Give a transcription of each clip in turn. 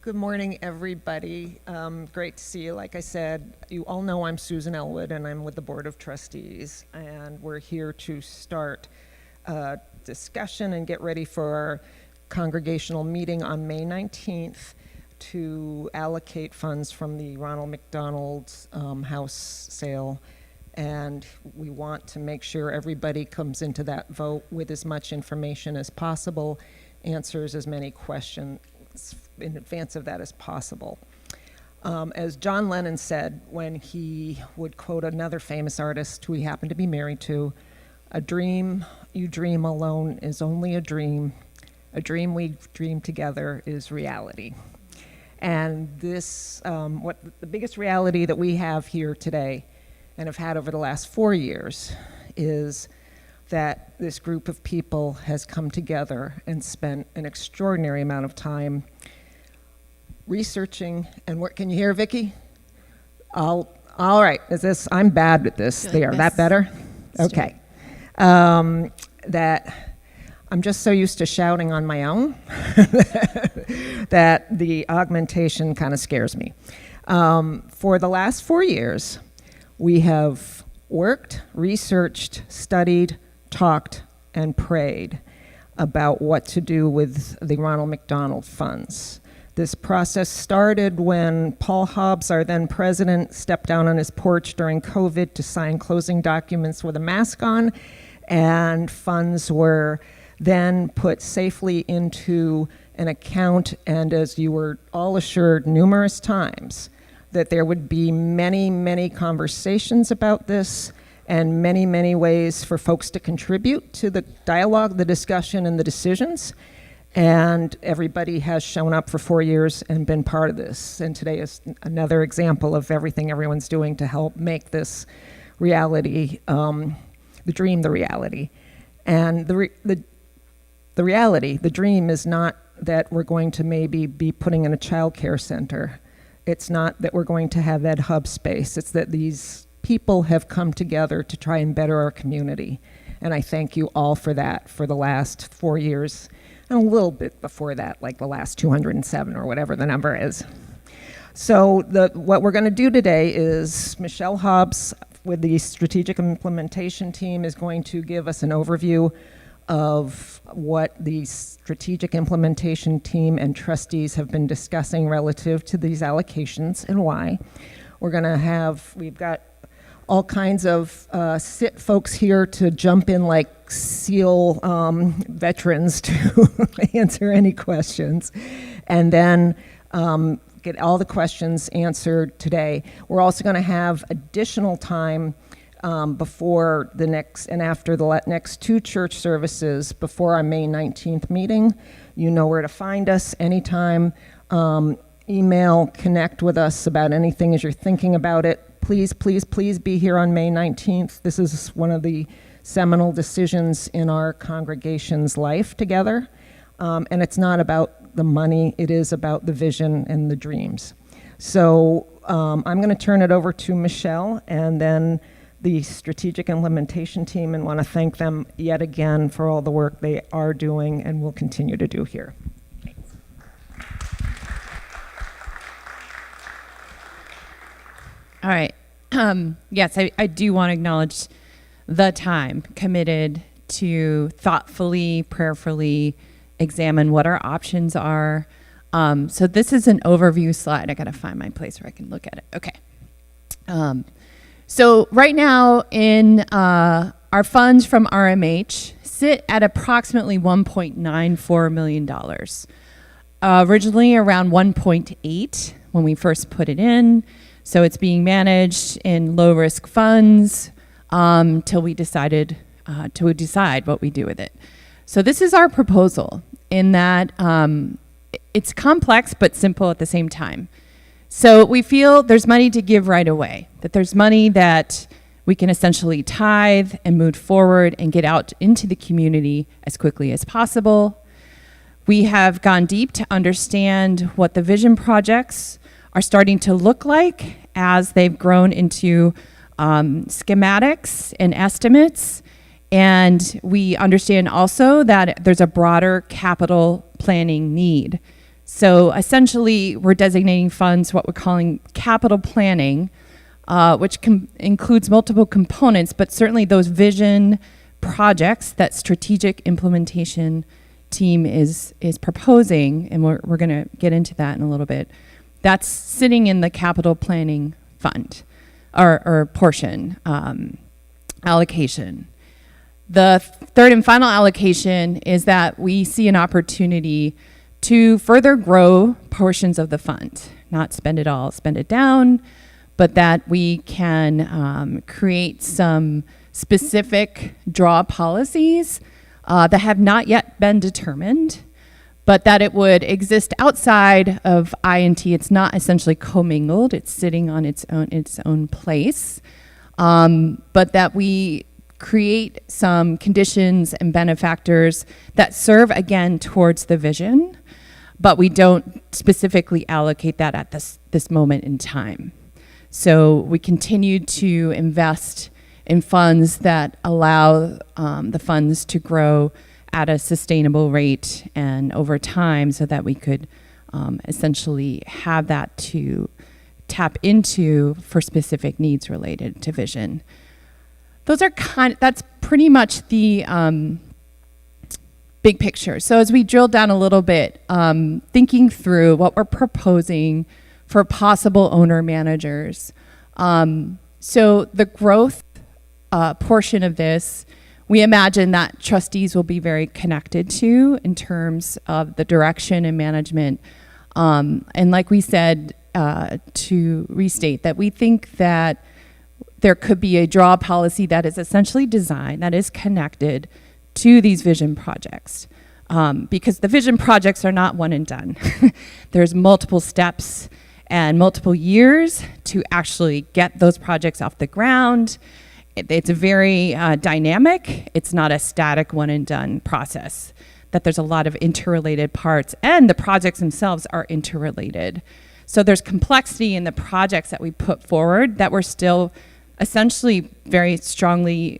Good morning, everybody. Great to see you. Like I said, you all know I'm Susan Elwood, and I'm with the Board of Trustees, and we're here to start a discussion and get ready for our congregational meeting on May 19th to allocate funds from the Ronald McDonald's house sale. And we want to make sure everybody comes into that vote with as much information as possible, answers as many questions in advance of that as possible. As John Lennon said when he would quote another famous artist who he happened to be married to, "A dream you dream alone is only a dream. A dream we dream together is reality." And this, what the biggest reality that we have here today and have had over the last 4 years is that this group of people has come together and spent an extraordinary amount of time researching and work. Can you hear Vicki? All right. I'm bad at this. There. That better? Okay. That I'm just so used to shouting on my own that the augmentation kind of scares me. For the last 4 years, we have worked, researched, studied, talked, and prayed about what to do with the Ronald McDonald funds. This process started when Paul Hobbs, our then president, stepped down on his porch during COVID to sign closing documents with a mask on, and funds were then put safely into an account, and as you were all assured numerous times, that there would be many, many conversations about this and many, many ways for folks to contribute to the dialogue, the discussion, and the decisions. And everybody has shown up for 4 years and been part of this. And today is another example of everything everyone's doing to help make this reality, the dream, the reality. And the reality, the dream, is not that we're going to maybe be putting in a child care center. It's not that we're going to have Ed Hub space. It's that these people have come together to try and better our community. And I thank you all for that for the last 4 years, and a little bit before that, like the last 207 or whatever the number is. So what we're going to do today is Michelle Hobbs with the Strategic Implementation Team is going to give us an overview of what the Strategic Implementation Team and trustees have been discussing relative to these allocations and why. We've got all kinds of folks here to jump in like SEAL veterans to answer any questions, and then get all the questions answered today. We're also going to have additional time before the next and after the next 2 church services before our May 19th meeting. You know where to find us anytime. Email, connect with us about anything as you're thinking about it. Please, please, please be here on May 19th. This is one of the seminal decisions in our congregation's life together. And it's not about the money, it is about the vision and the dreams. So I'm going to turn it over to Michelle and then the Strategic Implementation Team, and want to thank them yet again for all the work they are doing and will continue to do here. All right. Yes, I do want to acknowledge the time committed to thoughtfully, prayerfully examine what our options are. So this is an overview slide. I got to find my place where I can look at it. Okay. So right now in our funds from RMH sit at approximately $1.94 million. Originally around 1.8 when we first put it in. So it's being managed in low-risk funds till we decide what we do with it. So this is our proposal in that it's complex but simple at the same time. So we feel there's money to give right away, that there's money that we can essentially tithe and move forward and get out into the community as quickly as possible. We have gone deep to understand what the vision projects are starting to look like as they've grown into schematics and estimates. And we understand also that there's a broader capital planning need. So essentially, we're designating funds, what we're calling capital planning, which includes multiple components, but certainly those vision projects that strategic implementation team is proposing, and we're going to get into that in a little bit. That's sitting in the capital planning fund or portion allocation. The third and final allocation is that we see an opportunity to further grow portions of the fund, not spend it all, spend it down, but that we can create some specific draw policies that have not yet been determined, but that it would exist outside of I&T. It's not essentially commingled, it's sitting on its own place, but that we create some conditions and benefactors that serve again towards the vision, but we don't specifically allocate that at this moment in time. So we continue to invest in funds that allow the funds to grow at a sustainable rate and over time, so that we could essentially have that to tap into for specific needs related to vision. That's pretty much the big picture. So as we drill down a little bit, thinking through what we're proposing for possible owner managers. So the growth portion of this, we imagine that trustees will be very connected to in terms of the direction and management. And like we said, to restate that we think that there could be a draw policy that is essentially designed, that is connected to these vision projects. Because the vision projects are not one and done. There's multiple steps and multiple years to actually get those projects off the ground. It's very dynamic. It's not a static one and done process, that there's a lot of interrelated parts, and the projects themselves are interrelated. So there's complexity in the projects that we put forward that we're still essentially very strongly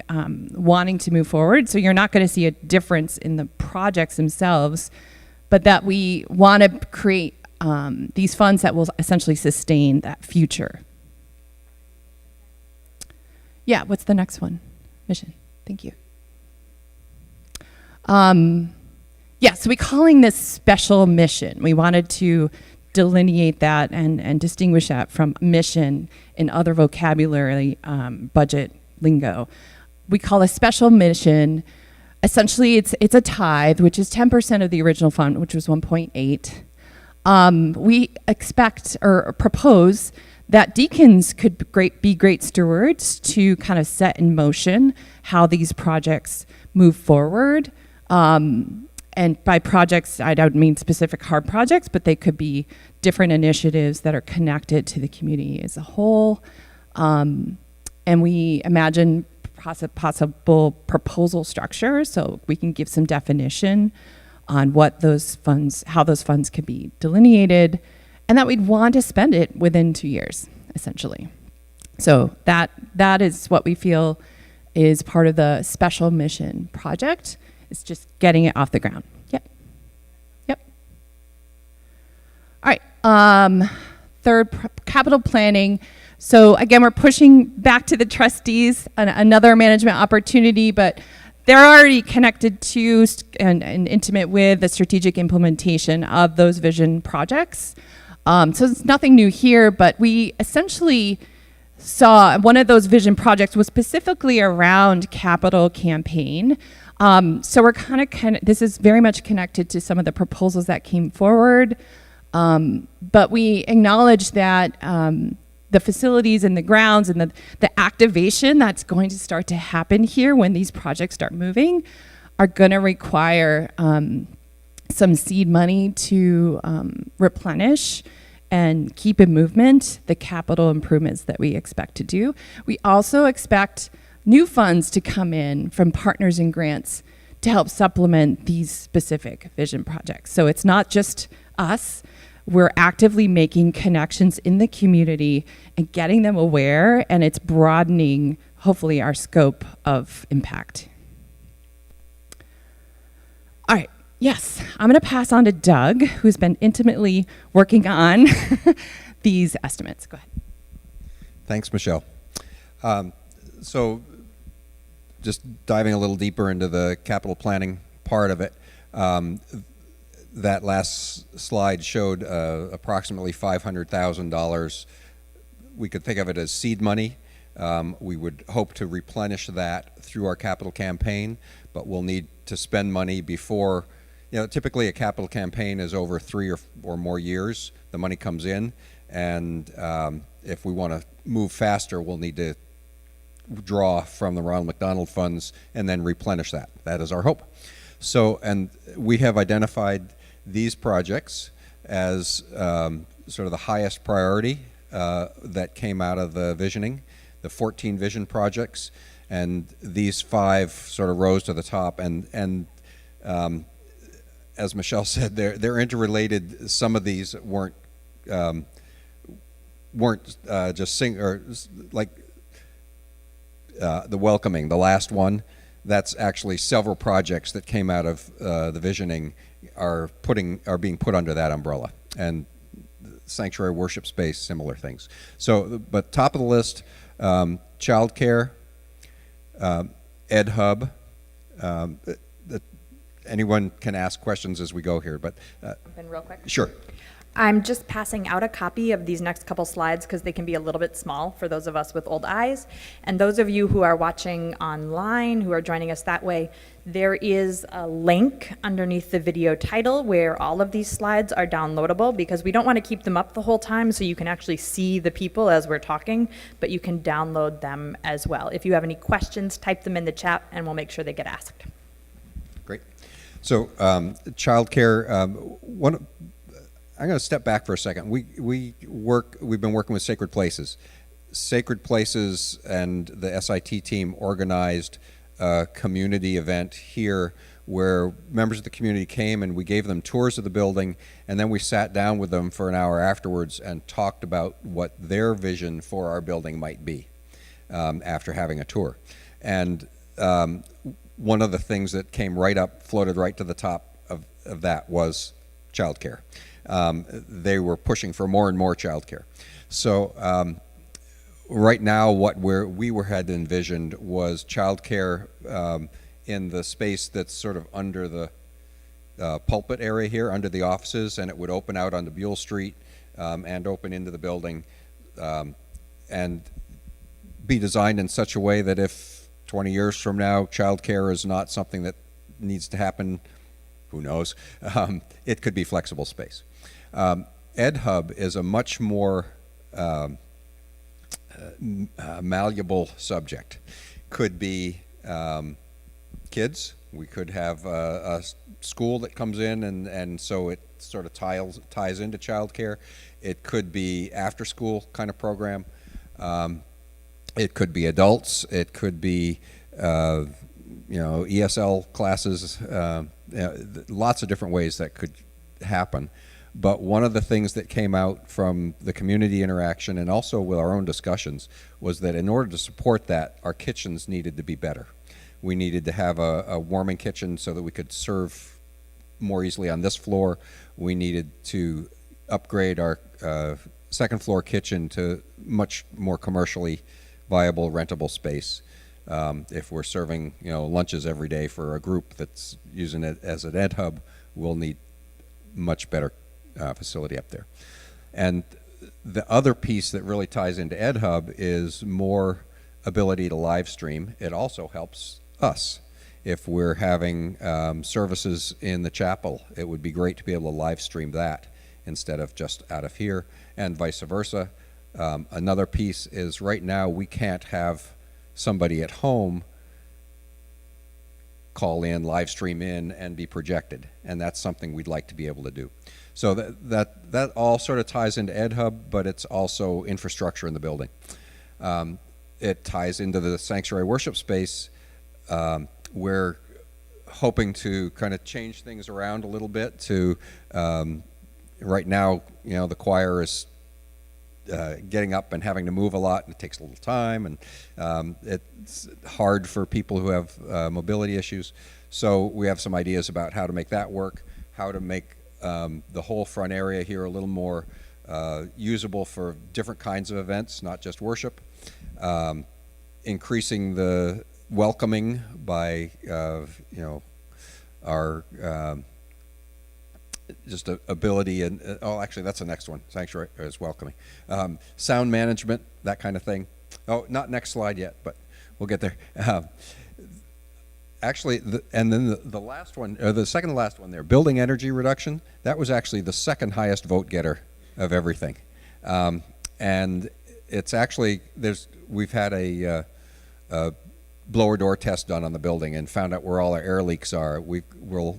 wanting to move forward. So you're not going to see a difference in the projects themselves, but that we want to create these funds that will essentially sustain that future. Yeah, what's the next one? Mission. Thank you. Yeah, so we're calling this special mission. We wanted to delineate that and distinguish that from mission in other vocabulary, budget lingo. We call a special mission, essentially it's a tithe, which is 10% of the original fund, which was 1.8. We expect or propose that deacons could be great stewards to kind of set in motion how these projects move forward. And by projects, I don't mean specific hard projects, but they could be different initiatives that are connected to the community as a whole. And we imagine possible proposal structure, so we can give some definition on what those funds, how those funds can be delineated, and that we'd want to spend it within 2 years, essentially. So that is what we feel is part of the special mission project. It's just getting it off the ground. Yep. All right. Third, capital planning. So again, we're pushing back to the trustees, another management opportunity, but they're already connected to and intimate with the strategic implementation of those vision projects. So it's nothing new here, but we essentially saw one of those vision projects was specifically around capital campaign. So we're this is very much connected to some of the proposals that came forward, but we acknowledge that the facilities and the grounds and the activation that's going to start to happen here when these projects start moving are going to require some seed money to replenish and keep in movement the capital improvements that we expect to do. We also expect new funds to come in from partners and grants to help supplement these specific vision projects. So it's not just us. We're actively making connections in the community and getting them aware, and it's broadening, hopefully, our scope of impact. All right. Yes, I'm going to pass on to Doug, who's been intimately working on these estimates. Go ahead. Thanks, Michelle. So just diving a little deeper into the capital planning part of it, that last slide showed approximately $500,000. We could think of it as seed money. We would hope to replenish that through our capital campaign, but we'll need to spend money before. Typically a capital campaign is over 3 or more years. The money comes in, and if we want to move faster, we'll need to draw from the Ronald McDonald funds and then replenish that. That is our hope. So, and we have identified these projects as sort of the highest priority that came out of the visioning, the 14 vision projects, and these 5 sort of rose to the top. And as Michelle said, they're interrelated. Some of these weren't just like the welcoming, the last one. That's actually several projects that came out of the visioning are being put under that umbrella, and sanctuary worship space, similar things. So, but top of the list, childcare, Ed Hub. Anyone can ask questions as we go here, but Been real quick. sure. I'm just passing out a copy of these next couple slides because they can be a little bit small for those of us with old eyes. And those of you who are watching online, who are joining us that way, there is a link underneath the video title where all of these slides are downloadable, because we don't want to keep them up the whole time so you can actually see the people as we're talking, but you can download them as well. If you have any questions, type them in the chat and we'll make sure they get asked. Great. So childcare, I'm going to step back for a second. We've been working with Sacred Places. Sacred Places and the SIT team organized a community event here where members of the community came and we gave them tours of the building, and then we sat down with them for an hour afterwards and talked about what their vision for our building might be after having a tour. And one of the things that came right up, floated right to the top of that was childcare. They were pushing for more and more childcare. So right now, what we had envisioned was childcare in the space that's sort of under the pulpit area here, under the offices, and it would open out onto Buell Street and open into the building, and be designed in such a way that if 20 years from now childcare is not something that needs to happen, who knows, it could be flexible space. Ed Hub is a much more malleable subject. Could be kids. We could have a school that comes in, and so it sort of ties into childcare. It could be after school kind of program. It could be adults. It could be ESL classes. Lots of different ways that could happen. But one of the things that came out from the community interaction and also with our own discussions was that in order to support that, our kitchens needed to be better. We needed to have a warming kitchen so that we could serve more easily on this floor. We needed to upgrade our second floor kitchen to much more commercially viable, rentable space. If we're serving lunches every day for a group that's using it as an Ed Hub, we'll need much better facility up there. And the other piece that really ties into Ed Hub is more ability to live stream. It also helps us. If we're having services in the chapel, it would be great to be able to live stream that instead of just out of here, and vice versa. Another piece is right now we can't have somebody at home call in, live stream in, and be projected, and that's something we'd like to be able to do. So that all sort of ties into Ed Hub, but it's also infrastructure in the building. It ties into the sanctuary worship space. We're hoping to kind of change things around a little bit to, right now, the choir is getting up and having to move a lot, and it takes a little time, and it's hard for people who have mobility issues. So we have some ideas about how to make that work, how to make the whole front area here a little more usable for different kinds of events, not just worship. Increasing the welcoming by our just ability and actually that's the next one. Sanctuary is welcoming. Sound management, that kind of thing. Oh, not next slide yet, but we'll get there. Actually, and then the last one, or the second to last one there, building energy reduction. That was actually the second highest vote getter of everything, and it's actually we've had a blower door test done on the building and found out where all our air leaks are. We were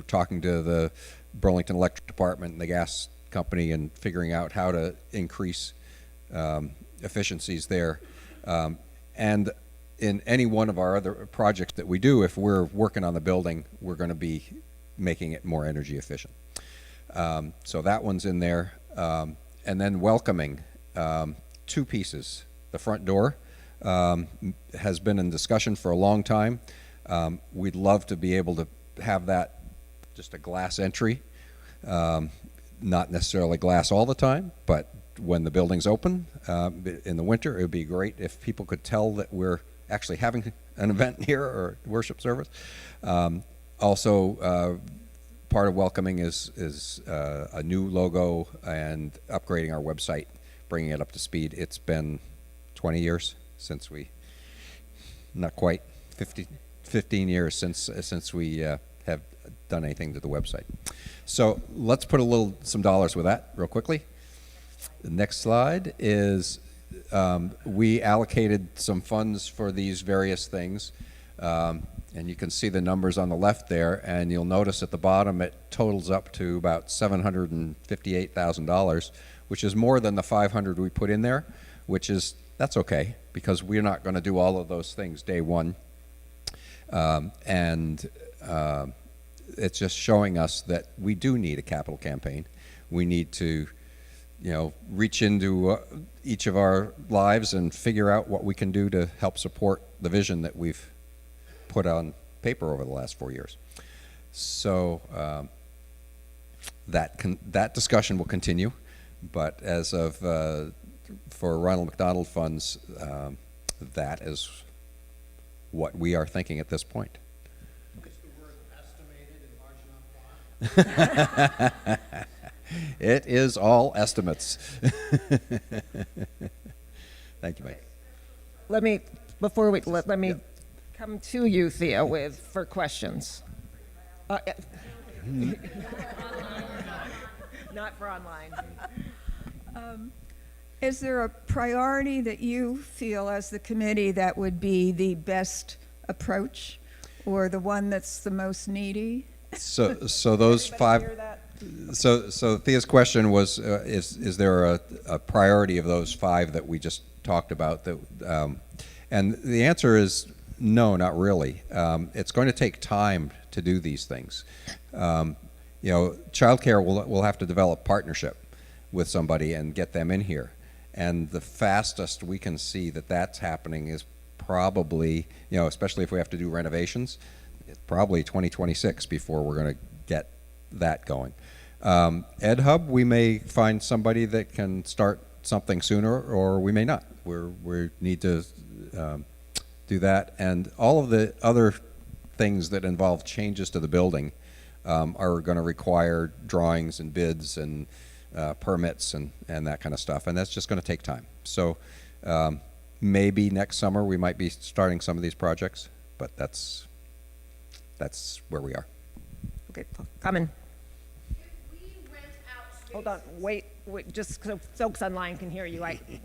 talking to the Burlington Electric Department and the gas company and figuring out how to increase efficiencies there. And in any one of our other projects that we do, if we're working on the building, we're going to be making it more energy efficient. So that one's in there. And then welcoming, two pieces. The front door has been in discussion for a long time. We'd love to be able to have that just a glass entry, not necessarily glass all the time, but when the building's open in the winter, it would be great if people could tell that we're actually having an event here or worship service. Also, part of welcoming is a new logo and upgrading our website, bringing it up to speed. It's been 20 years since not quite 15 years since we have done anything to the website. So let's put some dollars with that real quickly. The next slide is we allocated some funds for these various things, and you can see the numbers on the left there, and you'll notice at the bottom it totals up to about $758,000, which is more than the $500 we put in there, that's okay, because we're not going to do all of those things day one. It's just showing us that we do need a capital campaign. We need to, reach into each of our lives and figure out what we can do to help support the vision that we've put on paper over the last 4 years. So that discussion will continue, but as of for Ronald McDonald funds, that is what we are thinking at this point. Is the word estimated in large enough font? It is all estimates. Thank you, Mike. Let me come to you, Thea, for questions. Not for online. Is there a priority that you feel as the committee that would be the best approach, or the one that's the most needy? So those five. So Thea's question was, is there a priority of those five that we just talked about? And the answer is no, not really. It's going to take time to do these things. Childcare will have to develop partnership with somebody and get them in here. And the fastest we can see that that's happening is probably, especially if we have to do renovations, it's probably 2026 before we're going to get that going. Ed Hub, we may find somebody that can start something sooner, or we may not. We need to do that. And all of the other things that involve changes to the building are going to require drawings and bids and permits and that kind of stuff, and that's just going to take time. So maybe next summer we might be starting some of these projects, but that's where we are. Okay, coming. If we rent out space. Hold on, wait, just so folks online can hear you. Thank you.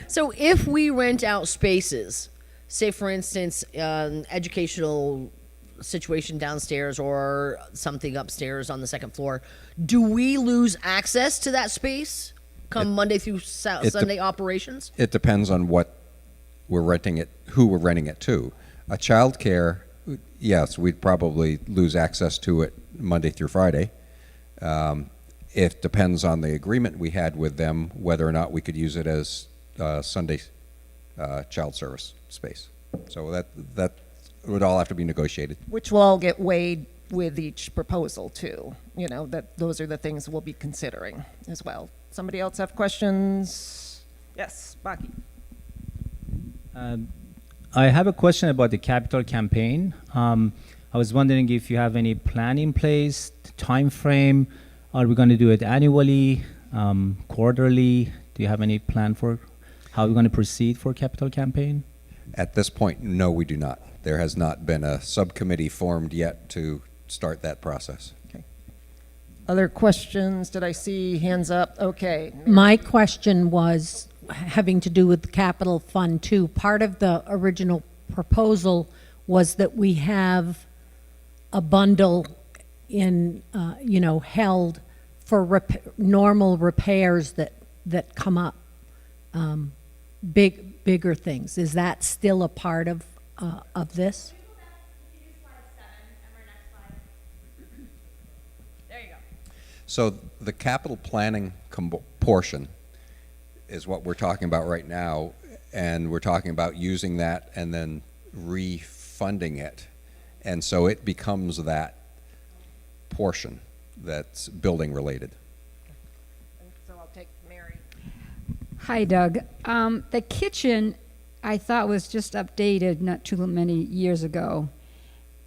So if we rent out spaces, say for instance, educational situation downstairs or something upstairs on the second floor, do we lose access to that space come Monday through Sunday operations? It depends on what we're renting it, who we're renting it to. A childcare yes, we'd probably lose access to it Monday through Friday. It depends on the agreement we had with them, whether or not we could use it as Sunday child service space. So that would all have to be negotiated. Which will all get weighed with each proposal too. You know, that those are the things we'll be considering as well. Somebody else have questions? Yes, Baki. I have a question about the capital campaign. I was wondering if you have any plan in place, time frame. Are we going to do it annually, quarterly? Do you have any plan for how we're going to proceed for capital campaign? At this point, no, we do not. There has not been a subcommittee formed yet to start that process. Okay. Other questions? Did I see hands up? Okay. My question was having to do with the capital fund too. Part of the original proposal was that we have a bundle in, held for normal repairs that come up, bigger things. Is that still a part of this? So the capital planning portion is what we're talking about right now, and we're talking about using that and then refunding it. And so it becomes that portion that's building related. So I'll take Mary. Hi, Doug. The kitchen, I thought was just updated not too many years ago.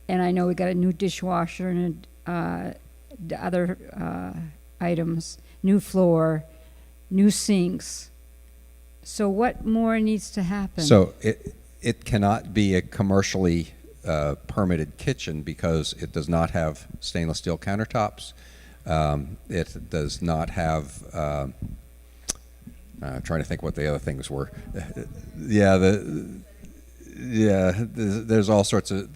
And I know we got a new dishwasher and the other items, new floor, new sinks. So what more needs to happen? So it cannot be a commercially permitted kitchen because it does not have stainless steel countertops. It does not have. Trying to think what the other things were. There's all sorts of.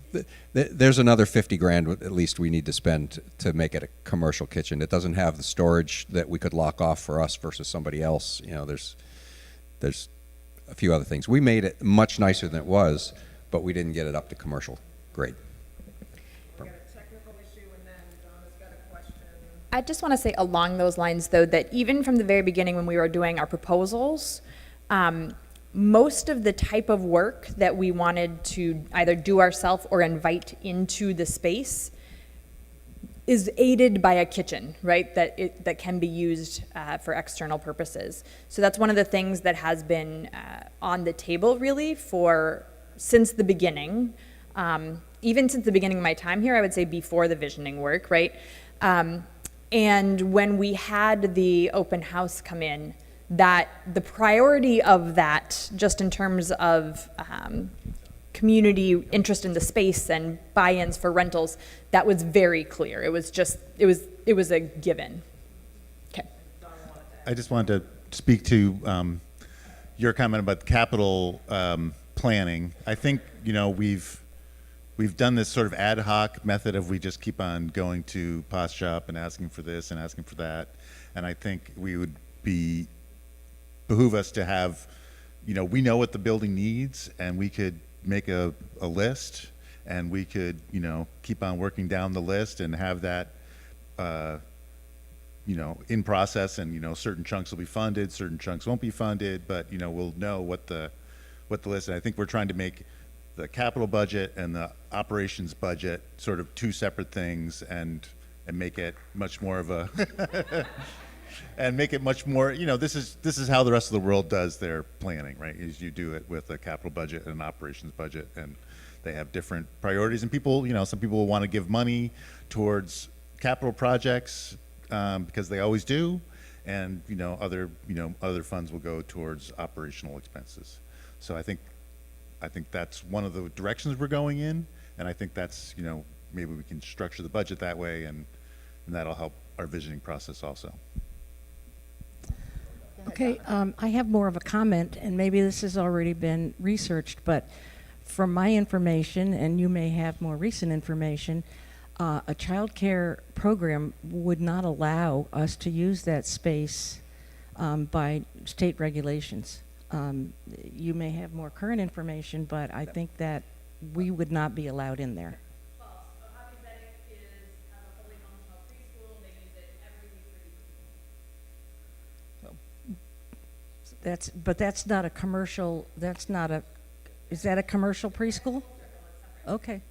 There's another $50,000 at least we need to spend to make it a commercial kitchen. It doesn't have the storage that we could lock off for us versus somebody else. You know, there's a few other things. We made it much nicer than it was, but we didn't get it up to commercial grade. We got a technical issue, and then Donna's got a question. I just want to say along those lines, though, that even from the very beginning when we were doing our proposals, most of the type of work that we wanted to either do ourselves or invite into the space is aided by a kitchen, right? That can be used for external purposes. So that's one of the things that has been on the table really since the beginning. Even since the beginning of my time here, I would say before the visioning work, right? And when we had the open house come in, that the priority of that, just in terms of community interest in the space and buy-ins for rentals, that was very clear. It was a given. Okay. I just wanted to speak to your comment about capital planning. I think we've done this sort of ad hoc method of we just keep on going to Pos Shop and asking for this and asking for that, and I think we would behoove us to have, we know what the building needs, and we could make a list, and we could, keep on working down the list and have that, in process, and, certain chunks will be funded, certain chunks won't be funded, but, we'll know what the list, and I think we're trying to make the capital budget and the operations budget sort of two separate things and make it much more of a and make it much more, this is how the rest of the world does their planning, right? Is you do it with a capital budget and an operations budget, and they have different priorities. And people, some people will want to give money towards capital projects because they always do, and other funds will go towards operational expenses. So I think that's one of the directions we're going in, and I think that's maybe we can structure the budget that way, and that'll help our visioning process also. Okay, I have more of a comment, and maybe this has already been researched, but from my information, and you may have more recent information, a child care program would not allow us to use that space by state regulations. You may have more current information, but I think that we would not be allowed in there. That's not a commercial, is that a commercial preschool? Okay,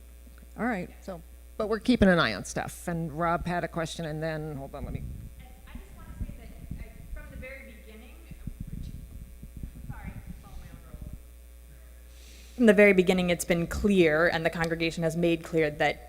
all right, so. But we're keeping an eye on stuff. And Rob had a question, and then, hold on, let me. I just want to say that from the very beginning, sorry, follow my own rules. From the very beginning, it's been clear, and the congregation has made clear that,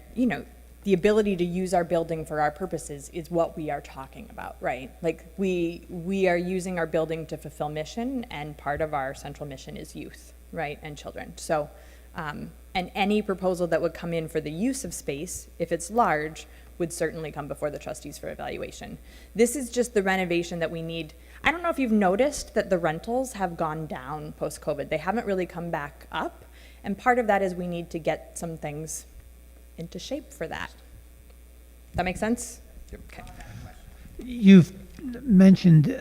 the ability to use our building for our purposes is what we are talking about, right? Like, we are using our building to fulfill mission, and part of our central mission is youth, right, and children. So, and any proposal that would come in for the use of space, if it's large, would certainly come before the trustees for evaluation. This is just the renovation that we need. I don't know if you've noticed that the rentals have gone down post-COVID. They haven't really come back up, and part of that is we need to get some things into shape for that. That make sense? Yep. Okay. You've mentioned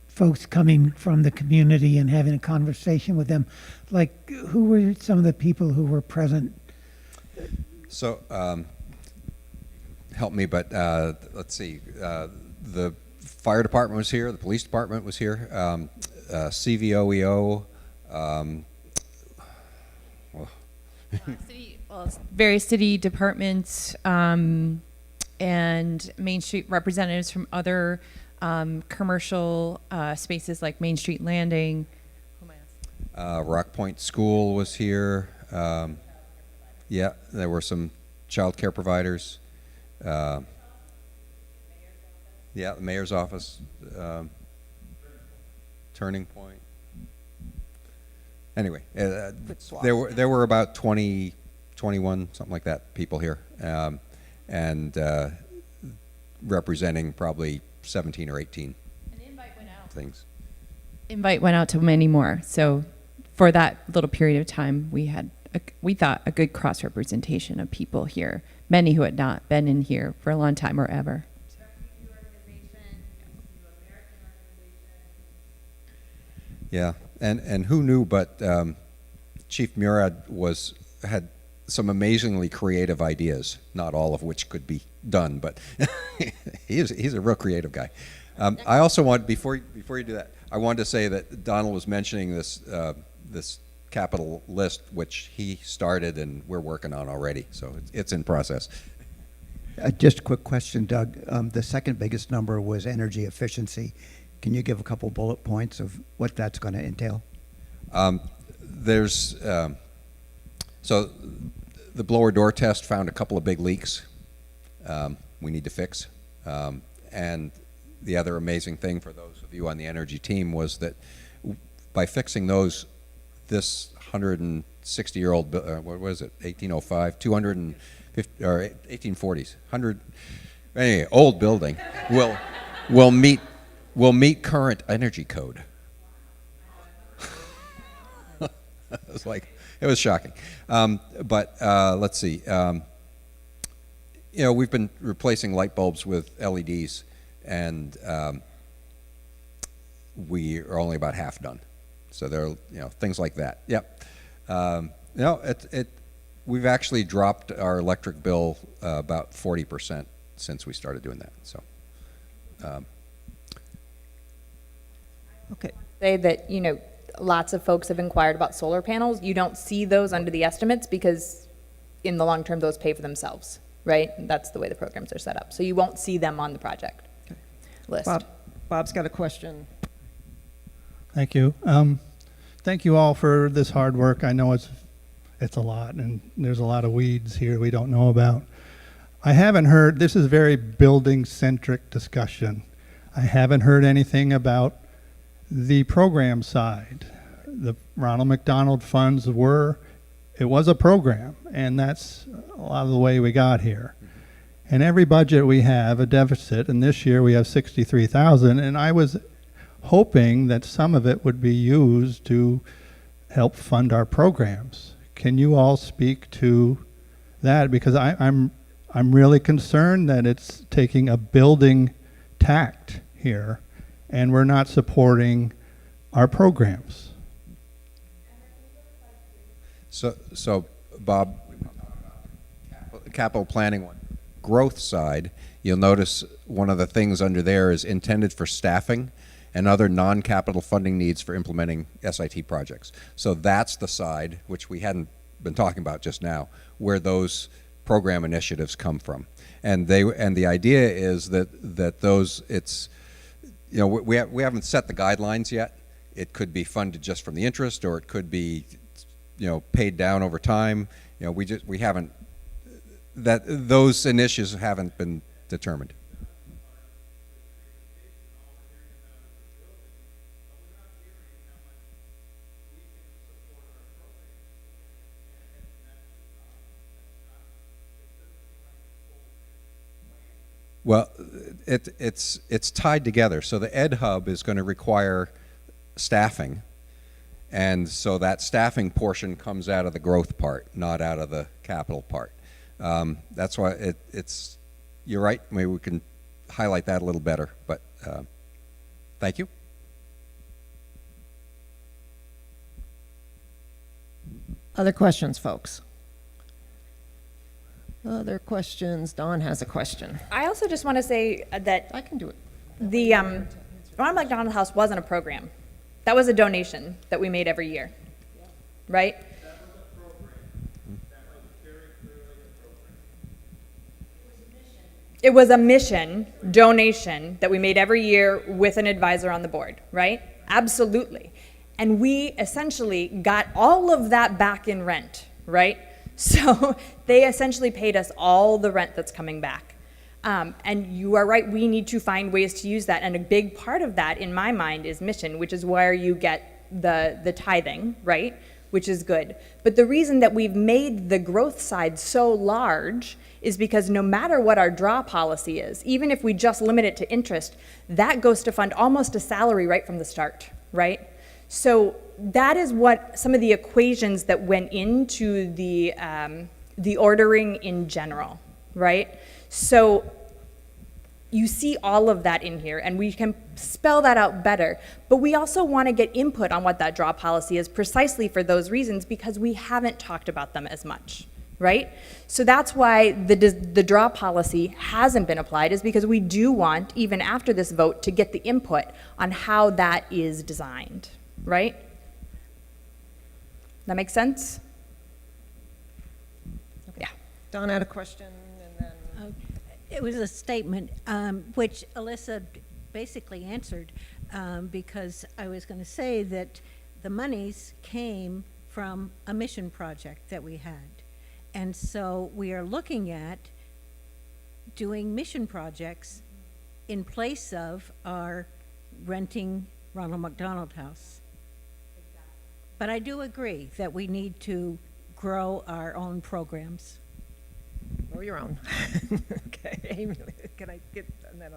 folks coming from the community and having a conversation with them. Like, who were some of the people who were present? So, help me, but let's see. The fire department was here. The police department was here. CVOEO. Various city departments and Main Street representatives from other commercial spaces like Main Street Landing. Rock Point School was here. Yeah, there were some child care providers. Yeah, the mayor's office. Turning Point. Anyway, there were about 20, 21, something like that, people here, and representing probably 17 or 18 things. Invite went out to many more. So for that little period of time, we had, we thought, a good cross-representation of people here, many who had not been in here for a long time or ever. Yeah, and who knew, but Chief Murad had some amazingly creative ideas, not all of which could be done, but he's a real creative guy. I also want, before you do that, I wanted to say that Donald was mentioning this this capital list, which he started and we're working on already, so it's in process. Just a quick question, Doug. The second biggest number was energy efficiency. Can you give a couple bullet points of what that's going to entail? There's so the blower door test found a couple of big leaks we need to fix, and the other amazing thing for those of you on the energy team was that by fixing those, this 160-year-old, what was it, 1805, 250 or 1840s, anyway, old building will meet current energy code. It was shocking. But let's see. We've been replacing light bulbs with LEDs, and we are only about half done. So there are things like that. Yep. We've actually dropped our electric bill about 40% since we started doing that. So. Okay. Say that, lots of folks have inquired about solar panels. You don't see those under the estimates because in the long term, those pay for themselves, right? That's the way the programs are set up. So you won't see them on the project list. Bob's got a question. Thank you. Thank you all for this hard work. I know it's a lot, and there's a lot of weeds here we don't know about. I haven't heard, this is very building-centric discussion. I haven't heard anything about the program side. The Ronald McDonald funds it was a program, and that's a lot of the way we got here. And every budget we have a deficit, and this year we have 63,000, and I was hoping that some of it would be used to help fund our programs. Can you all speak to that? Because I'm really concerned that it's taking a building tact here, and we're not supporting our programs. So Bob, capital planning one, growth side, you'll notice one of the things under there is intended for staffing and other non-capital funding needs for implementing SIT projects. So that's the side, which we hadn't been talking about just now, where those program initiatives come from. And the idea is that those, it's, you know, we haven't set the guidelines yet. It could be funded just from the interest, or it could be, you know, paid down over time. You know, we haven't, that those initiatives haven't been determined. Well, it's tied together. So the Ed Hub is going to require staffing, and so that staffing portion comes out of the growth part, not out of the capital part. That's why it's. You're right. Maybe we can highlight that a little better. But thank you. Other questions, folks? Other questions? Dawn has a question. I also just want to say that I can do it. The Ronald McDonald House wasn't a program. That was a donation that we made every year, right? It was a mission donation that we made every year with an advisor on the board, right? Absolutely. And we essentially got all of that back in rent, right? So they essentially paid us all the rent that's coming back. And you are right, we need to find ways to use that. And a big part of that, in my mind, is mission, which is where you get the tithing, right? Which is good. But the reason that we've made the growth side so large is because no matter what our draw policy is, even if we just limit it to interest, that goes to fund almost a salary right from the start, right? So that is what some of the equations that went into the ordering in general, right? So you see all of that in here, and we can spell that out better. But we also want to get input on what that draw policy is precisely for those reasons, because we haven't talked about them as much, right? So that's why the draw policy hasn't been applied, is because we do want, even after this vote, to get the input on how that is designed, right? That makes sense? Okay. Yeah. Dawn had a question, and then... It was a statement, which Alyssa basically answered, because I was going to say that the monies came from a mission project that we had. And so we are looking at doing mission projects in place of our renting Ronald McDonald House. But I do agree that we need to grow our own programs. Grow your own. Okay, Amy, can I get, and then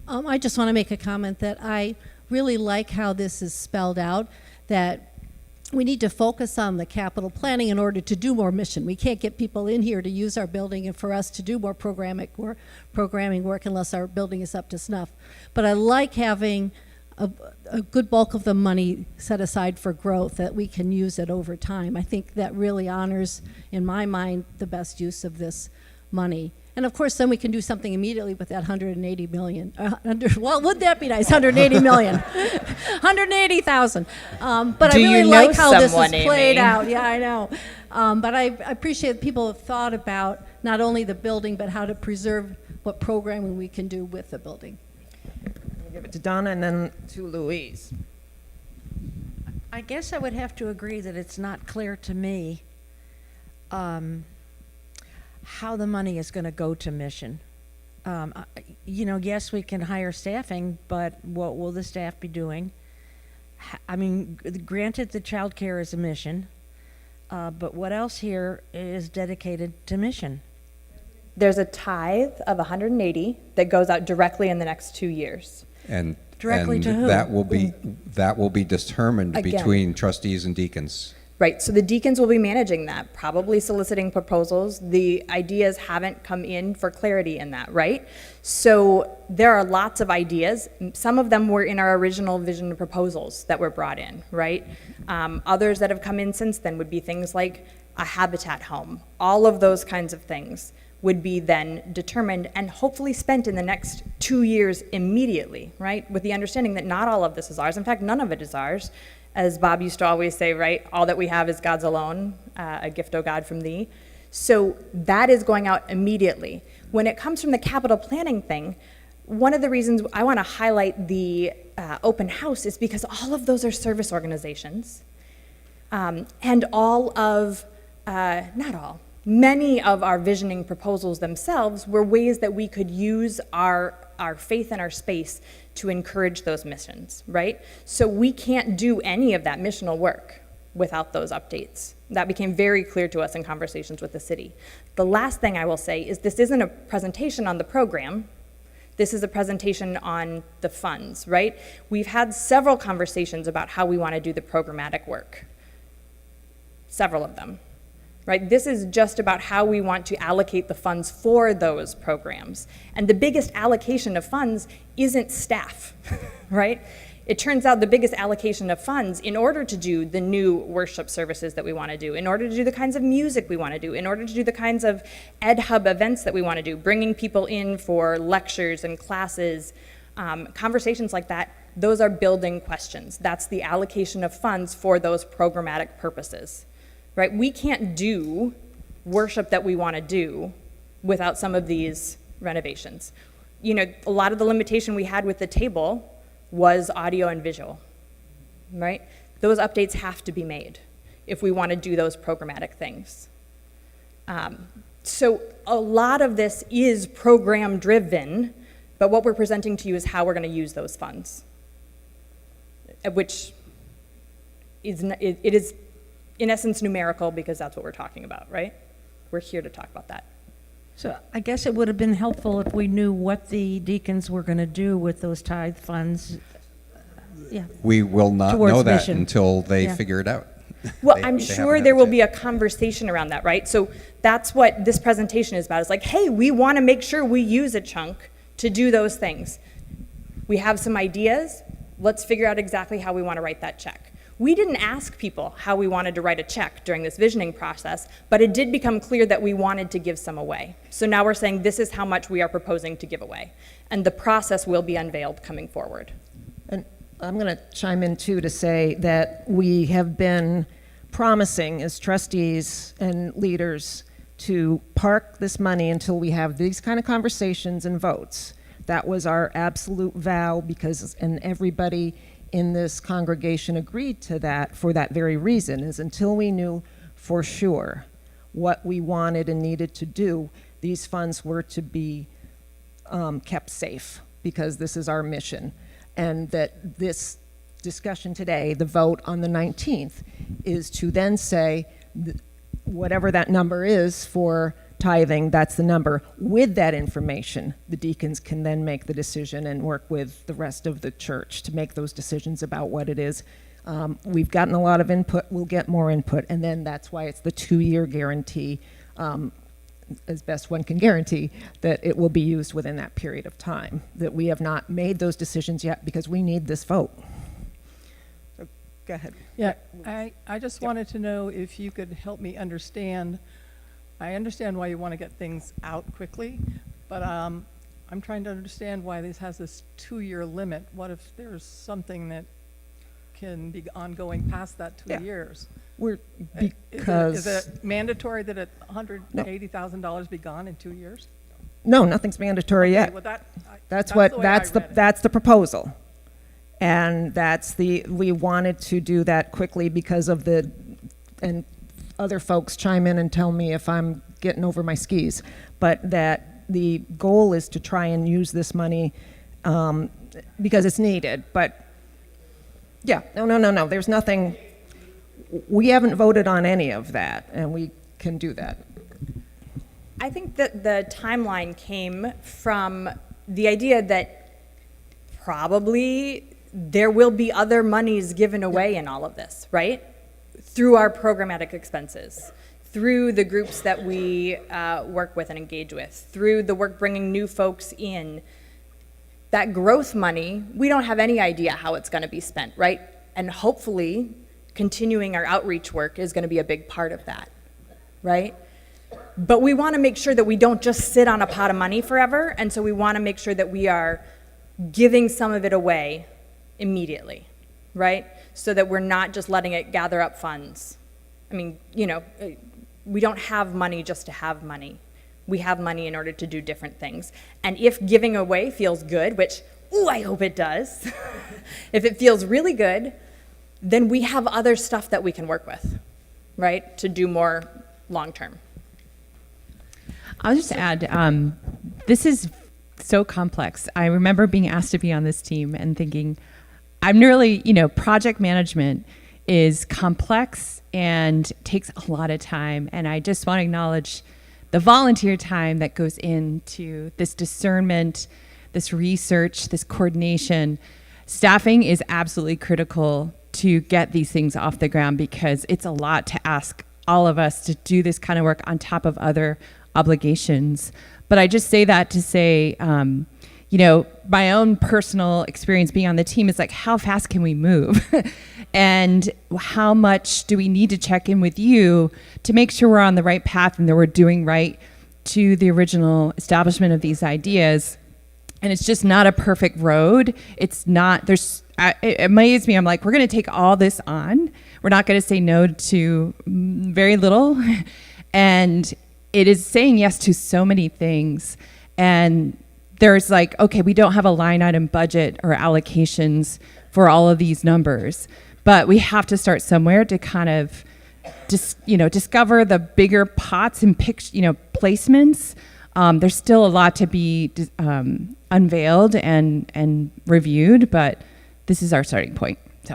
I'll... I just want to make a comment that I really like how this is spelled out, that we need to focus on the capital planning in order to do more mission. We can't get people in here to use our building and for us to do more programming work unless our building is up to snuff. But I like having a good bulk of the money set aside for growth, that we can use it over time. I think that really honors, in my mind, the best use of this money. And of course, then we can do something immediately with that 180 million. Well, wouldn't that be nice? 180 million, 180,000. But I really like how this is played out. Yeah, I know. But I appreciate that people have thought about not only the building, but how to preserve what programming we can do with the building. I'll give it to Donna and then to Louise. I guess I would have to agree that it's not clear to me how the money is going to go to mission. You know, yes, we can hire staffing, but what will the staff be doing? I mean, granted, the child care is a mission, but what else here is dedicated to mission? There's a tithe of 180 that goes out directly in the next 2 years. Directly to who? that will be determined Again. between trustees and deacons. Right, so the deacons will be managing that, probably soliciting proposals. The ideas haven't come in for clarity in that, right? So there are lots of ideas. Some of them were in our original vision proposals that were brought in, right? Others that have come in since then would be things like a habitat home. All of those kinds of things would be then determined and hopefully spent in the next 2 years immediately, right? With the understanding that not all of this is ours. In fact, none of it is ours. As Bob used to always say, right, all that we have is God's alone, a gift, O God, from thee. So that is going out immediately. When it comes from the capital planning thing, one of the reasons I want to highlight the open house is because all of those are service organizations. And all of, not all, many of our visioning proposals themselves were ways that we could use our faith and our space to encourage those missions, right? So we can't do any of that missional work without those updates. That became very clear to us in conversations with the city. The last thing I will say is this isn't a presentation on the program. This is a presentation on the funds, right? We've had several conversations about how we want to do the programmatic work. Several of them. Right? This is just about how we want to allocate the funds for those programs. And the biggest allocation of funds isn't staff, right? It turns out the biggest allocation of funds in order to do the new worship services that we want to do, in order to do the kinds of music we want to do, in order to do the kinds of Ed Hub events that we want to do, bringing people in for lectures and classes, conversations like that, those are building questions. That's the allocation of funds for those programmatic purposes. Right? We can't do worship that we want to do without some of these renovations. You know, a lot of the limitation we had with the table was audio and visual, right? Those updates have to be made if we want to do those programmatic things. So a lot of this is program driven, but what we're presenting to you is how we're going to use those funds, which is, it is in essence numerical because that's what we're talking about, right? We're here to talk about that. So I guess it would have been helpful if we knew what the deacons were going to do with those tithe funds. Yeah. We will not Towards know that mission. until they Yeah. figure it out. Well, They- I'm they sure haven't there had will it be a conversation around that, right? So that's what this presentation is about. It's like, hey, we want to make sure we use a chunk to do those things. We have some ideas. Let's figure out exactly how we want to write that check. We didn't ask people how we wanted to write a check during this visioning process, but it did become clear that we wanted to give some away. So now we're saying this is how much we are proposing to give away. And the process will be unveiled coming forward. And I'm going to chime in too to say that we have been promising as trustees and leaders to park this money until we have these kind of conversations and votes. That was our absolute vow because, and everybody in this congregation agreed to that for that very reason, is until we knew for sure what we wanted and needed to do, these funds were to be kept safe because this is our mission. And that this discussion today, the vote on the 19th, is to then say whatever that number is for tithing, that's the number. With that information, the deacons can then make the decision and work with the rest of the church to make those decisions about what it is. We've gotten a lot of input, we'll get more input, and then that's why it's the 2-year guarantee, as best one can guarantee, that it will be used within that period of time. That we have not made those decisions yet because we need this vote. So, go ahead. Yeah, I just wanted to know if you could help me understand. I understand why you want to get things out quickly, but I'm trying to understand why this has this 2-year limit. What if there's something that can be ongoing past that 2 years? Because is it mandatory that $180,000 be gone in 2 years? No, nothing's mandatory yet. Well, That's the proposal. And we wanted to do that quickly because of and other folks chime in and tell me if I'm getting over my skis, but that the goal is to try and use this money because it's needed. But yeah, no, there's nothing, we haven't voted on any of that, and we can do that. I think that the timeline came from the idea that probably there will be other monies given away in all of this, right? through our programmatic expenses, through the groups that we work with and engage with, through the work bringing new folks in. That growth money, we don't have any idea how it's going to be spent, right? And hopefully, continuing our outreach work is going to be a big part of that, right? But we want to make sure that we don't just sit on a pot of money forever, and so we want to make sure that we are giving some of it away immediately, right? So that we're not just letting it gather up funds. I mean, you know, we don't have money just to have money. We have money in order to do different things. And if giving away feels good, which, ooh, I hope it does, if it feels really good, then we have other stuff that we can work with, right, to do more long-term. I'll just add, this is so complex. I remember being asked to be on this team and thinking, I'm really, you know, project management is complex and takes a lot of time. And I just want to acknowledge the volunteer time that goes into this discernment, this research, this coordination. Staffing is absolutely critical to get these things off the ground because it's a lot to ask all of us to do this kind of work on top of other obligations. But I just say that to say, you know, my own personal experience being on the team is like, how fast can we move? And how much do we need to check in with you to make sure we're on the right path and that we're doing right to the original establishment of these ideas? And it's just not a perfect road. It's not, it amazes me. I'm like, we're going to take all this on. We're not going to say no to very little. And it is saying yes to so many things. And there's like, okay, we don't have a line item budget or allocations for all of these numbers, but we have to start somewhere to kind of discover the bigger pots and placements. There's still a lot to be unveiled and reviewed, but this is our starting point. So,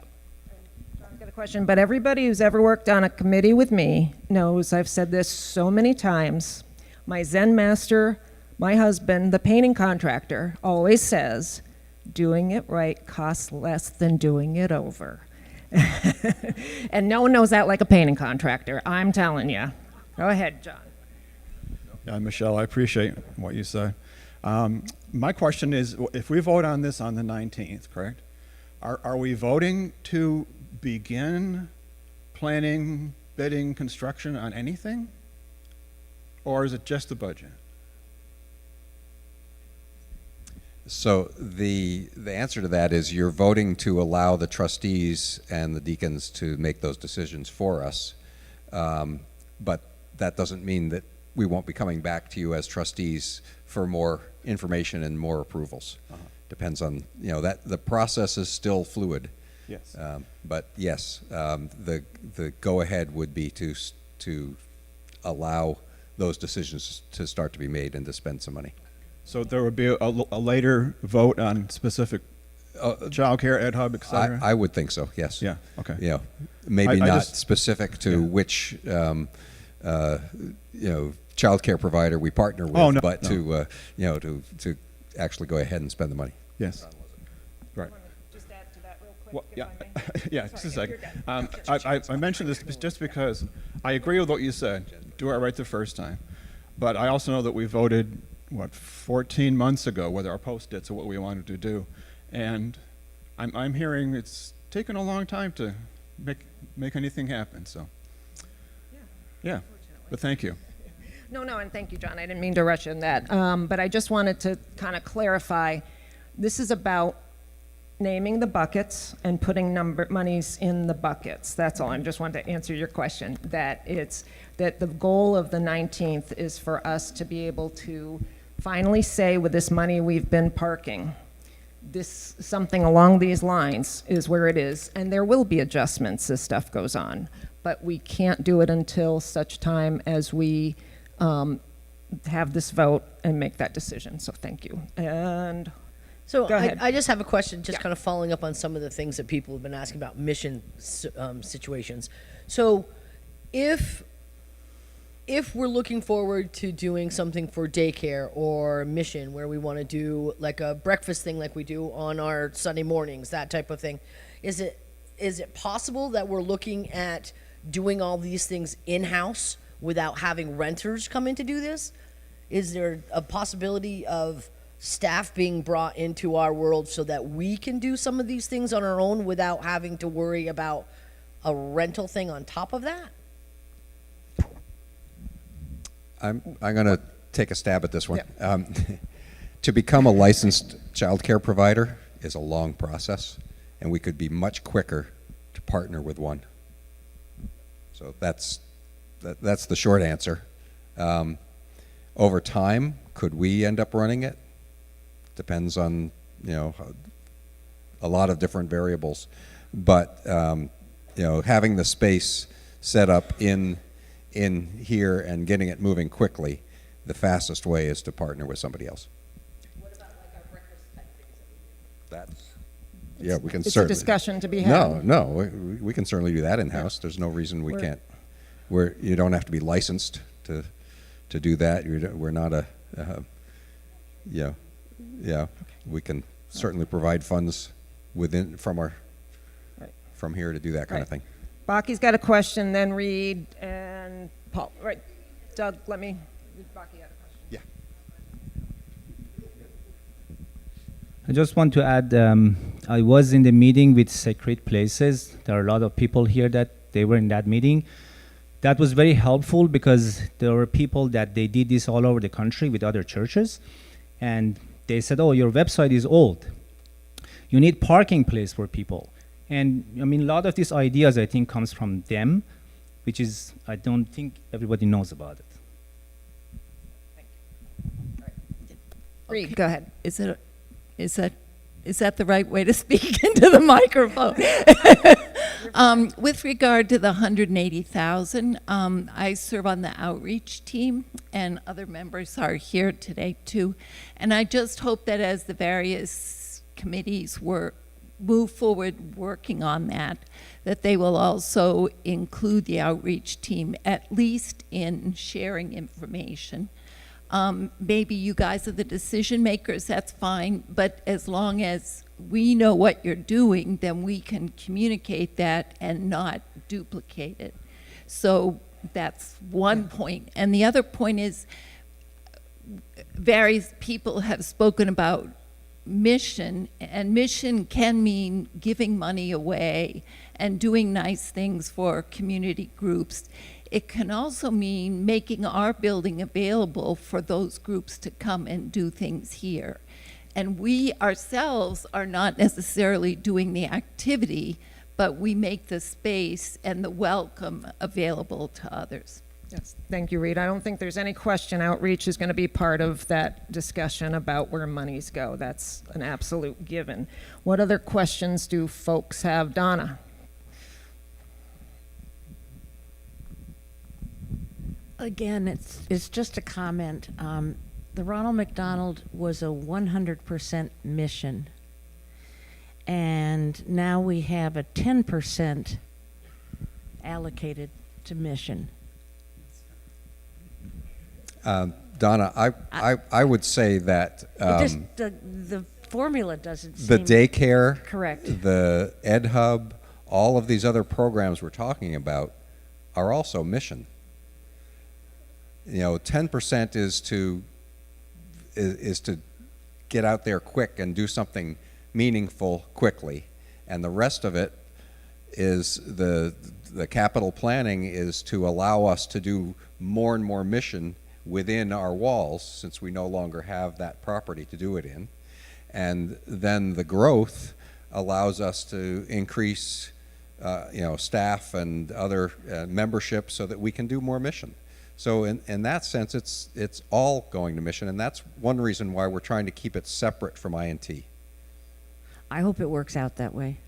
I've got a question, but everybody who's ever worked on a committee with me knows I've said this so many times. My Zen master, my husband, the painting contractor, always says, doing it right costs less than doing it over. And no one knows that like a painting contractor, I'm telling you. Go ahead, John. Yeah, Michelle, I appreciate what you said. My question is, if we vote on this on the 19th, correct? Are we voting to begin planning, bidding, construction on anything? Or is it just the budget? So the answer to that is you're voting to allow the trustees and the deacons to make those decisions for us. But that doesn't mean that we won't be coming back to you as trustees for more information and more approvals. Depends on, you know, that the process is still fluid. Yes. But yes, the go-ahead would be to allow those decisions to start to be made and to spend some money. So there would be a later vote on specific child care, ed hub, et cetera? I would think so, yes. Yeah, okay. You know, maybe I not just, specific to which child care provider we partner with, but to to actually go ahead and spend the money. Yes. Right. Just add to that real quick. Well, if yeah, I may. yeah, just a second. I mentioned this just because I agree with what you said. Do it right the first time. But I also know that we voted, 14 months ago with our post-its of what we wanted to do. And I'm hearing it's taken a long time to make anything happen, so. Yeah, but thank you. No, and thank you, John. I didn't mean to rush in that. But I just wanted to kind of clarify, this is about naming the buckets and putting monies in the buckets. That's all. I just wanted to answer your question, that the goal of the 19th is for us to be able to finally say, with this money we've been parking, this something along these lines is where it is, and there will be adjustments as stuff goes on, but we can't do it until such time as we have this vote and make that decision. So thank you. And so go ahead. I just have a question, just kind of following up on some of the things that people have been asking about mission situations. So if we're looking forward to doing something for daycare or mission where we want to do like a breakfast thing like we do on our Sunday mornings, that type of thing, is it possible that we're looking at doing all these things in-house without having renters come in to do this? Is there a possibility of staff being brought into our world so that we can do some of these things on our own without having to worry about a rental thing on top of that? I'm going to take a stab at this one. To become a licensed childcare provider is a long process, and we could be much quicker to partner with one. So that's the short answer. Over time, could we end up running it? Depends on a lot of different variables, but having the space set up in here and getting it moving quickly, the fastest way is to partner with somebody else. What about like our breakfast type things that we do? That's we can it's certainly. a discussion to be had. No, we can certainly do that in house. There's no reason we can't. You don't have to be licensed to do that. We're not a. We can certainly provide funds from here to do that kind of thing. Baki's got a question, then Reed and Paul. Right, Doug, let me. Baki had a question. Yeah. I just want to add, I was in the meeting with Sacred Places. There are a lot of people here that they were in that meeting. That was very helpful because there were people that they did this all over the country with other churches. And they said, oh, your website is old. You need parking place for people. And I mean, a lot of these ideas, I think, comes from them, which is, I don't think everybody knows about it. Reed, go ahead. Is that the right way to speak into the microphone? With regard to the 180,000, I serve on the outreach team, and other members are here today too. And I just hope that as the various committees move forward working on that they will also include the outreach team, at least in sharing information. Maybe you guys are the decision makers, that's fine, but as long as we know what you're doing, then we can communicate that and not duplicate it. So that's one point. And the other point is, various people have spoken about mission, and mission can mean giving money away and doing nice things for community groups. It can also mean making our building available for those groups to come and do things here. And we ourselves are not necessarily doing the activity, but we make the space and the welcome available to others. Yes, thank you, Reed. I don't think there's any question outreach is going to be part of that discussion about where monies go. That's an absolute given. What other questions do folks have? Donna? Again, it's just a comment. The Ronald McDonald was a 100% mission, and now we have a 10% allocated to mission. Donna, I would say that the formula doesn't the seem daycare, correct. The Ed Hub, all of these other programs we're talking about are also mission. 10% is to get out there quick and do something meaningful quickly, and the rest of it is the capital planning is to allow us to do more and more mission within our walls, since we no longer have that property to do it in. And then the growth allows us to increase staff and other membership so that we can do more mission. So in that sense, it's all going to mission, and that's one reason why we're trying to keep it separate from INT. I hope it works out that way.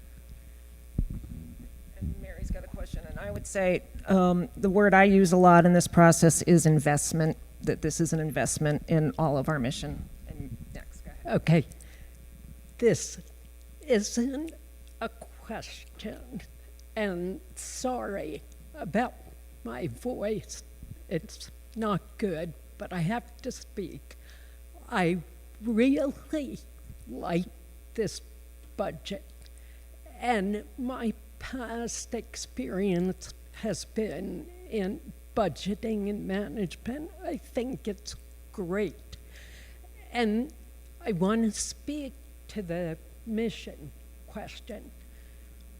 And Mary's got a question, and I would say the word I use a lot in this process is investment, that this is an investment in all of our mission. And next, go ahead. Okay. This isn't a question, and sorry about my voice. It's not good, but I have to speak. I really like this budget, and my past experience has been in budgeting and management. I think it's great. And I want to speak to the mission question.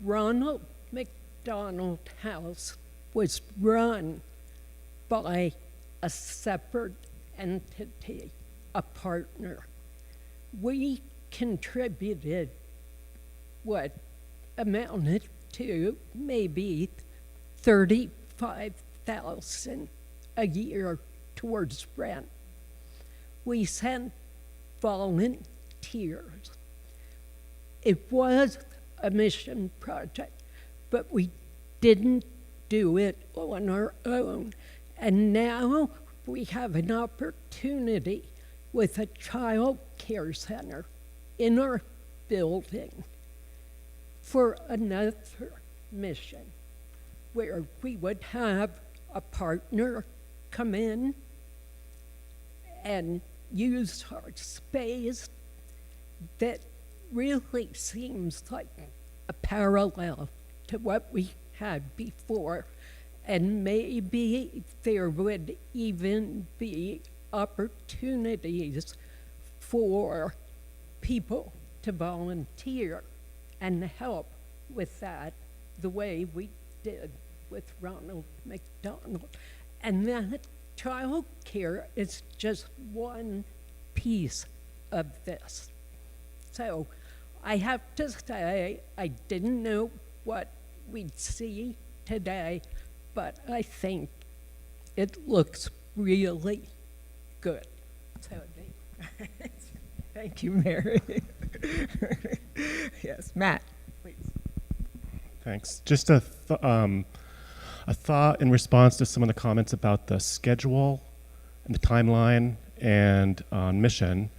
Ronald McDonald House was run by a separate entity, a partner. We contributed what amounted to maybe $35,000 a year towards rent. We sent volunteers. It was a mission project, but we didn't do it on our own. And now we have an opportunity with a child care center in our building for another mission where we would have a partner come in and use our space that really seems like a parallel to what we had before. And maybe there would even be opportunities for people to volunteer and help with that the way we did with Ronald McDonald. And that child care is just one piece of this. So I have to say, I didn't know what we'd see today, but I think it looks really good. So Thank you, Mary. Yes, Matt, please. Thanks. Just a thought in response to some of the comments about the schedule and the timeline and mission.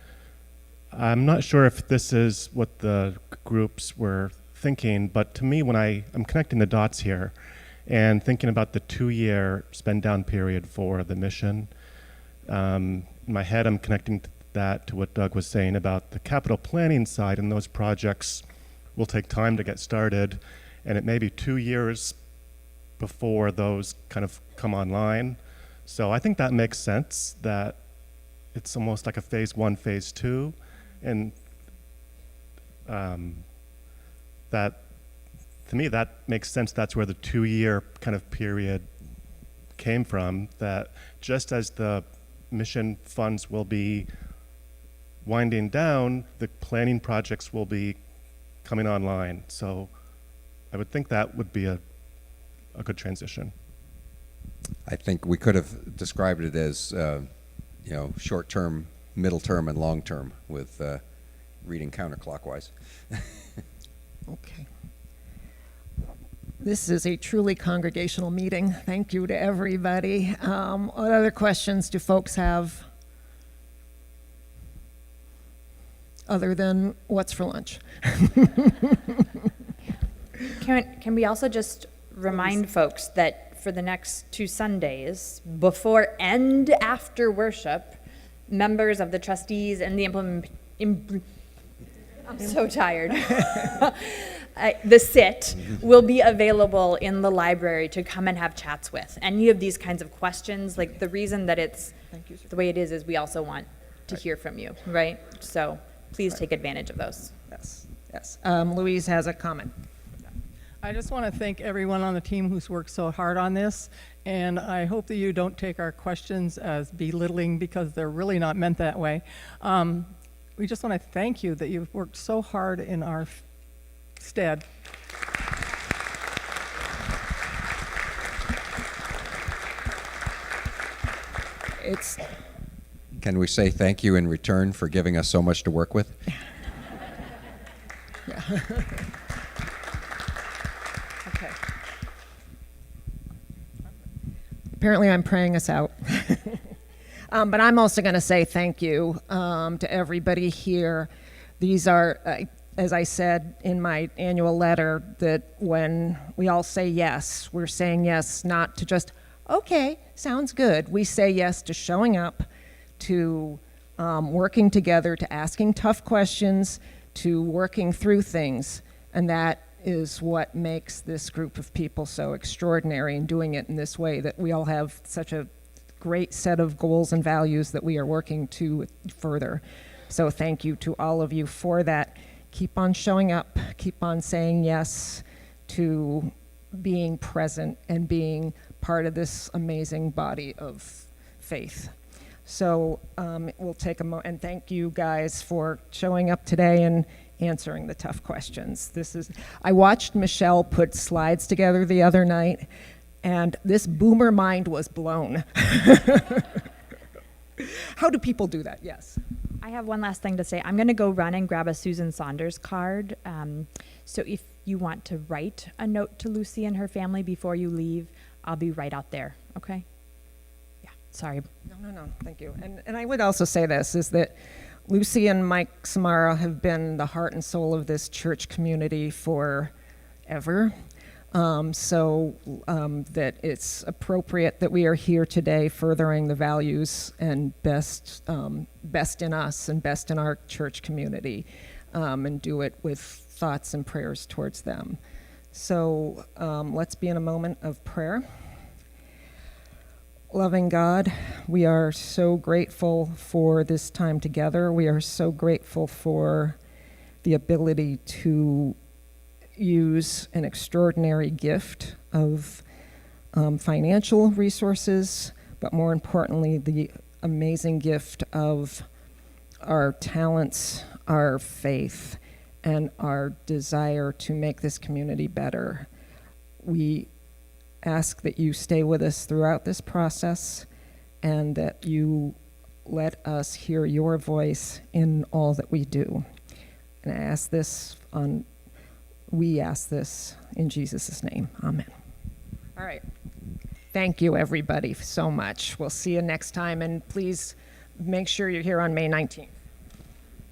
I'm not sure if this is what the groups were thinking, but to me, when I'm connecting the dots here and thinking about the 2-year spend down period for the mission, in my head, I'm connecting that to what Doug was saying about the capital planning side, and those projects will take time to get started, and it may be 2 years before those kind of come online. So I think that makes sense, that it's almost like a phase 1, phase 2, and that, to me, that makes sense. That's where the 2-year kind of period came from, that just as the mission funds will be winding down, the planning projects will be coming online. So I would think that would be a good transition. I think we could have described it as, short term, middle term, and long term, with reading counterclockwise. Okay. This is a truly congregational meeting. Thank you to everybody. What other questions do folks have other than what's for lunch? Can we also just remind folks that for the next 2 Sundays, before and after worship, members of the trustees and the I'm so tired. The SIT will be available in the library to come and have chats with. Any of these kinds of questions, like the reason that it's the way it is we also want to hear from you, right? So please take advantage of those. Yes, yes. Louise has a comment. I just want to thank everyone on the team who's worked so hard on this, and I hope that you don't take our questions as belittling, because they're really not meant that way. We just want to thank you that you've worked so hard in our stead. Can we say thank you in return for giving us so much to work with? Yeah. Okay. Apparently I'm praying us out. But I'm also going to say thank you to everybody here. These are, as I said in my annual letter, that when we all say yes, we're saying yes not to just, okay, sounds good. We say yes to showing up, to working together, to asking tough questions, to working through things. And that is what makes this group of people so extraordinary, and doing it in this way, that we all have such a great set of goals and values that we are working to further. So thank you to all of you for that. Keep on showing up, keep on saying yes to being present and being part of this amazing body of faith. So we'll take a moment, and thank you guys for showing up today and answering the tough questions. I watched Michelle put slides together the other night, and this boomer mind was blown. How do people do that? Yes. I have one last thing to say. I'm going to go run and grab a Susan Saunders card. So if you want to write a note to Lucy and her family before you leave, I'll be right out there. Okay? Yeah. Sorry. No. Thank you. And I would also say this, is that Lucy and Mike Samara have been the heart and soul of this church community forever. That it's appropriate that we are here today furthering the values and best in us and best in our church community, and do it with thoughts and prayers towards them. So let's be in a moment of prayer. Loving God, we are so grateful for this time together. We are so grateful for the ability to use an extraordinary gift of financial resources, but more importantly, the amazing gift of our talents, our faith, and our desire to make this community better. We ask that you stay with us throughout this process, and that you let us hear your voice in all that we do. And we ask this in Jesus' name. Amen. All right. Thank you, everybody, so much. We'll see you next time, and please make sure you're here on May 19th.